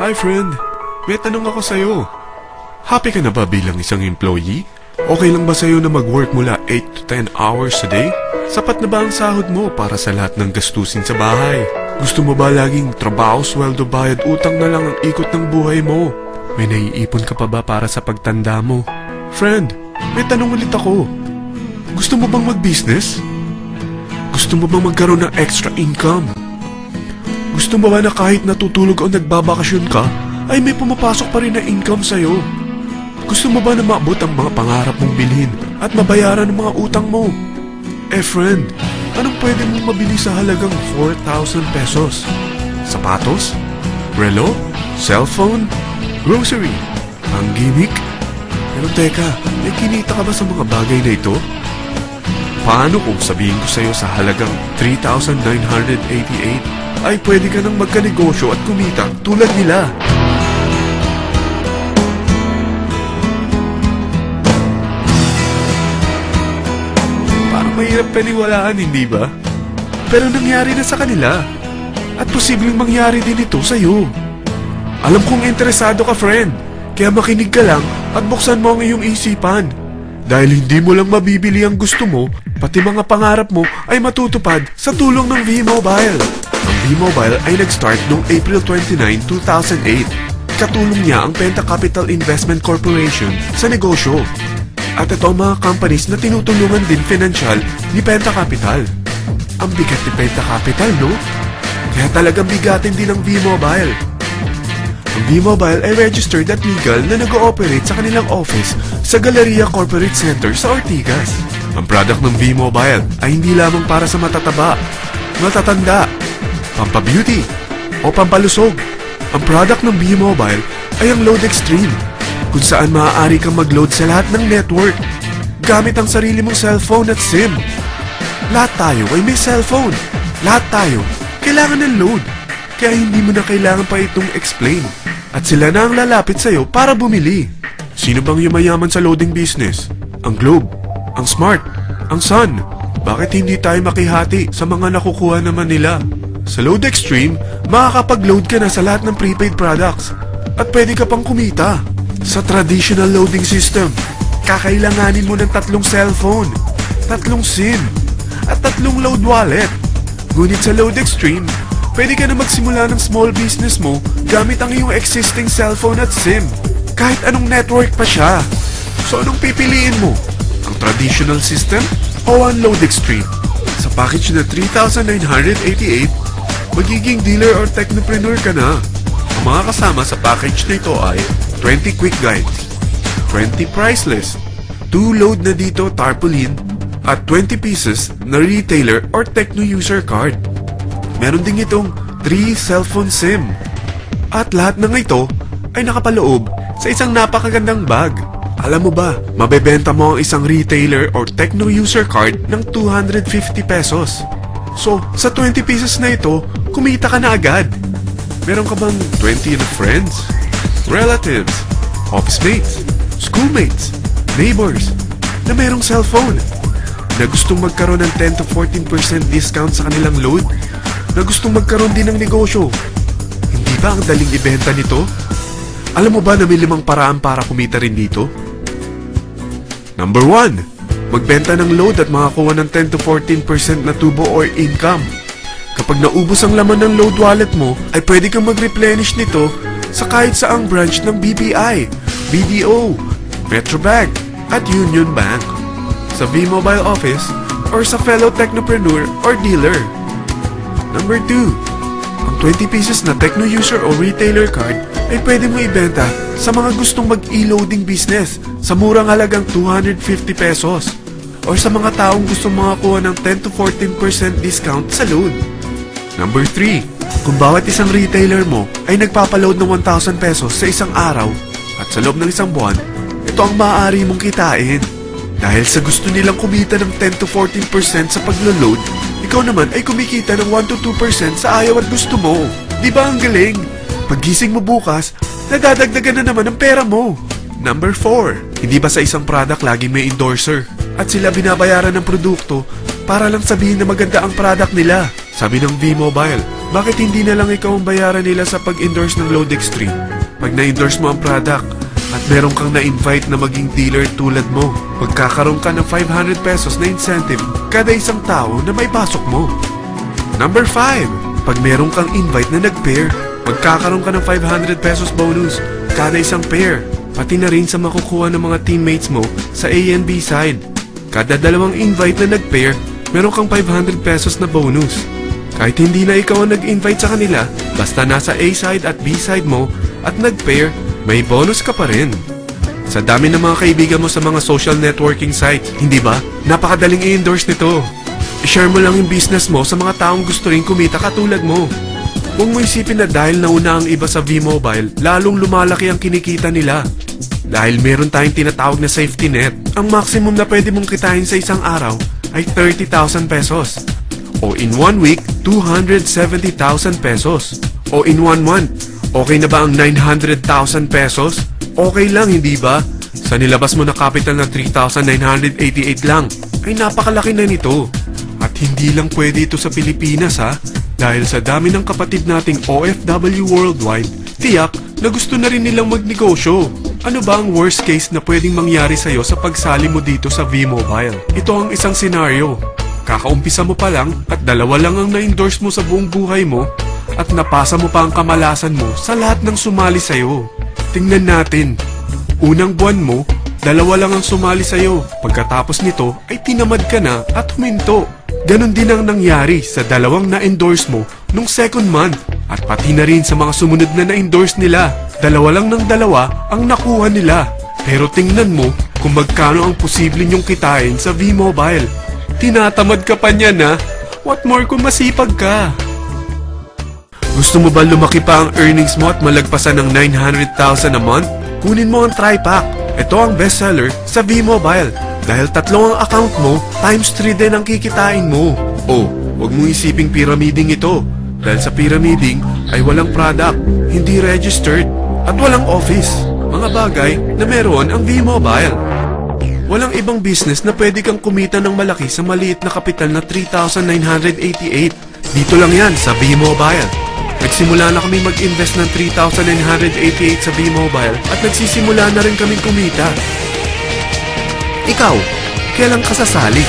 Hi friend, may tanong ako sa'yo. Happy ka na ba bilang isang employee? Okay lang ba sa'yo na mag-work mula 8 to 10 hours a day? Sapat na ba ang sahod mo para sa lahat ng gastusin sa bahay? Gusto mo ba laging trabaho, sweldo, bayad, utang na lang ang ikot ng buhay mo? May naiipon ka pa ba para sa pagtanda mo? Friend, may tanong ulit ako. Gusto mo bang mag-business? Gusto mo bang magkaroon ng extra income? Gusto mo ba na kahit natutulog o nagbabakasyon ka, ay may pumapasok pa rin na income sa'yo? Gusto mo ba na maabot ang mga pangarap mong bilhin at mabayaran ang mga utang mo? Eh friend, anong pwede mong mabili sa halagang 4,000 pesos? Sapatos? Relo? Cellphone? Grocery? Ang gimmick? Pero teka, may kinita ka ba sa mga bagay na ito? Paano kung sabihin ko sa'yo sa halagang 3,988 ay pwede ka nang magkanegosyo at kumita tulad nila? Parang mahirap paniwalaan, hindi ba? Pero nangyari na sa kanila. At posibleng mangyari din ito sa'yo. Alam kong interesado ka, friend. Kaya makinig ka lang at buksan mo ang iyong isipan. Dahil hindi mo lang mabibili ang gusto mo, pati mga pangarap mo ay matutupad sa tulong ng V-Mobile. Ang V-Mobile ay nag-start noong April 29, 2008. Katulong niya ang Penta Capital Investment Corporation sa negosyo. At ito ang mga companies na tinutulungan din financial ni Penta Capital. Ang bigat ni Penta Capital, no? Kaya talagang bigatin din ang V-Mobile. Ang V-Mobile ay registered at legal na nag-ooperate sa kanilang office sa Galleria Corporate Center sa Ortigas. Ang product ng V-Mobile ay hindi lamang para sa matataba, matatanda, pampabeauty, o pampalusog. Ang product ng V-Mobile ay ang Load Extreme, kung saan maaari kang mag-load sa lahat ng network gamit ang sarili mong cellphone at SIM. Lahat tayo ay may cellphone. Lahat tayo kailangan ng load. Kaya hindi mo na kailangan pa itong explain. At sila na ang lalapit sa'yo para bumili. Sino bang yumayaman sa loading business? Ang Globe, ang Smart, ang Sun. Bakit hindi tayo makihati sa mga nakukuha naman nila? Sa Load Extreme, makakapag-load ka na sa lahat ng prepaid products. At pwede ka pang kumita. Sa traditional loading system, kakailanganin mo ng 3 cellphone, 3 SIM, at 3 load wallet. Ngunit sa Load Extreme, pwede ka na magsimula ng small business mo gamit ang iyong existing cellphone at SIM. Kahit anong network pa siya. So anong pipiliin mo? Ang traditional system o ang Load Extreme? Sa package na 3,988, magiging dealer or technopreneur ka na. Ang mga kasama sa package na ito ay 20 quick guides, 20 price list, 2 load na dito tarpaulin, at 20 pieces na retailer or techno user card. Meron din itong 3 cellphone SIM. At lahat ng ito ay nakapaloob sa isang napakagandang bag. Alam mo ba, mabebenta mo ang isang retailer or techno user card ng 250 pesos. So, sa 20 pieces na ito, kumita ka na agad. Meron ka bang 20 na friends, relatives, office mates, schoolmates, neighbors na merong cellphone, na gustong magkaroon ng 10 to 14% discount sa kanilang load, na gustong magkaroon din ng negosyo? Hindi ba ang daling ibenta nito? Alam mo ba na may 5 paraan para kumita rin dito? Number 1, magbenta ng load at makakuha ng 10 to 14% na tubo or income. Kapag naubos ang laman ng load wallet mo, ay pwede kang mag-replenish nito sa kahit saang branch ng BPI, BDO, Metrobank, at Union Bank, sa V-Mobile office, or sa fellow technopreneur or dealer. Number 2, ang 20 pieces na techno user o retailer card ay pwede mo ibenta sa mga gustong mag-e-loading business sa murang halagang 250 pesos, or sa mga taong gustong makakuha ng 10 to 14% discount sa load. Number 3, kung bawat isang retailer mo ay nagpapaload ng 1,000 pesos sa isang araw at sa loob ng isang buwan, ito ang maaari mong kitain. Dahil sa gusto nilang kumita ng 10 to 14% sa paglo-load, ikaw naman ay kumikita ng 1 to 2% sa ayaw at gusto mo. Di ba ang galing? Paggising mo bukas, nadadagdagan na naman ang pera mo. Number 4, hindi ba sa isang product laging may endorser? At sila binabayaran ng produkto para lang sabihin na maganda ang product nila. Sabi ng V-Mobile, bakit hindi na lang ikaw ang bayaran nila sa pag-endorse ng Load Extreme? Pag na-endorse mo ang product at meron kang na-invite na maging dealer tulad mo, magkakaroon ka ng 500 pesos na incentive kada isang tao na may pasok mo. Number 5, pag meron kang invite na nag-pair, magkakaroon ka ng 500 pesos bonus kada isang pair, pati na rin sa makukuha ng mga teammates mo sa A and B side. Kada dalawang invite na nag-pair, meron kang 500 pesos na bonus. Kahit hindi na ikaw ang nag-invite sa kanila, basta nasa A side at B side mo at nag-pair, may bonus ka pa rin. Sa dami ng mga kaibigan mo sa mga social networking sites, hindi ba? Napakadaling i-endorse nito. I-share mo lang yung business mo sa mga taong gusto rin kumita katulad mo. Huwag mo isipin na dahil nauna ang iba sa V-Mobile, lalong lumalaki ang kinikita nila. Dahil meron tayong tinatawag na safety net, ang maximum na pwede mong kitain sa isang araw ay 30,000 pesos. O in 1 week, 270,000 pesos. O in 1 month, okay na ba ang 900,000 pesos? Okay lang, hindi ba? Sa nilabas mo na capital na 3,988 lang, ay napakalaki na nito. At hindi lang pwede ito sa Pilipinas ha, dahil sa dami ng kapatid nating OFW worldwide, tiyak na gusto na rin nilang magnegosyo. Ano ba ang worst case na pwedeng mangyari sa'yo sa pagsali mo dito sa V-Mobile? Ito ang isang senaryo. Kakaumpisa mo pa lang at 2 lang ang na-endorse mo sa buong buhay mo at napasa mo pa ang kamalasan mo sa lahat ng sumali sa'yo. Tingnan natin. Unang buwan mo, 2 lang ang sumali sa'yo. Pagkatapos nito ay tinamad ka na at huminto. Ganon din ang nangyari sa 2 na-endorse mo nung second month at pati na rin sa mga sumunod na na-endorse nila. 2 lang ng 2 ang nakuha nila. Pero tingnan mo kung magkano ang posible nyong kitain sa V-Mobile. Tinatamad ka pa niyan ha? What more kung masipag ka? Gusto mo ba lumaki pa ang earnings mo at malagpasan ng 900,000 a month? Kunin mo ang TriPack. Ito ang bestseller sa V-Mobile. Dahil 3 ang account mo, times 3 din ang kikitain mo. Oh, huwag mong isiping pyramiding ito. Dahil sa pyramiding ay walang product, hindi registered, at walang office. Mga bagay na meron ang V-Mobile. Walang ibang business na pwede kang kumita ng malaki sa maliit na kapital na 3,988. Dito lang yan sa V-Mobile. Nagsimula na kami mag-invest ng 3,988 sa V-Mobile at nagsisimula na rin kaming kumita. Ikaw, kailan ka sasali?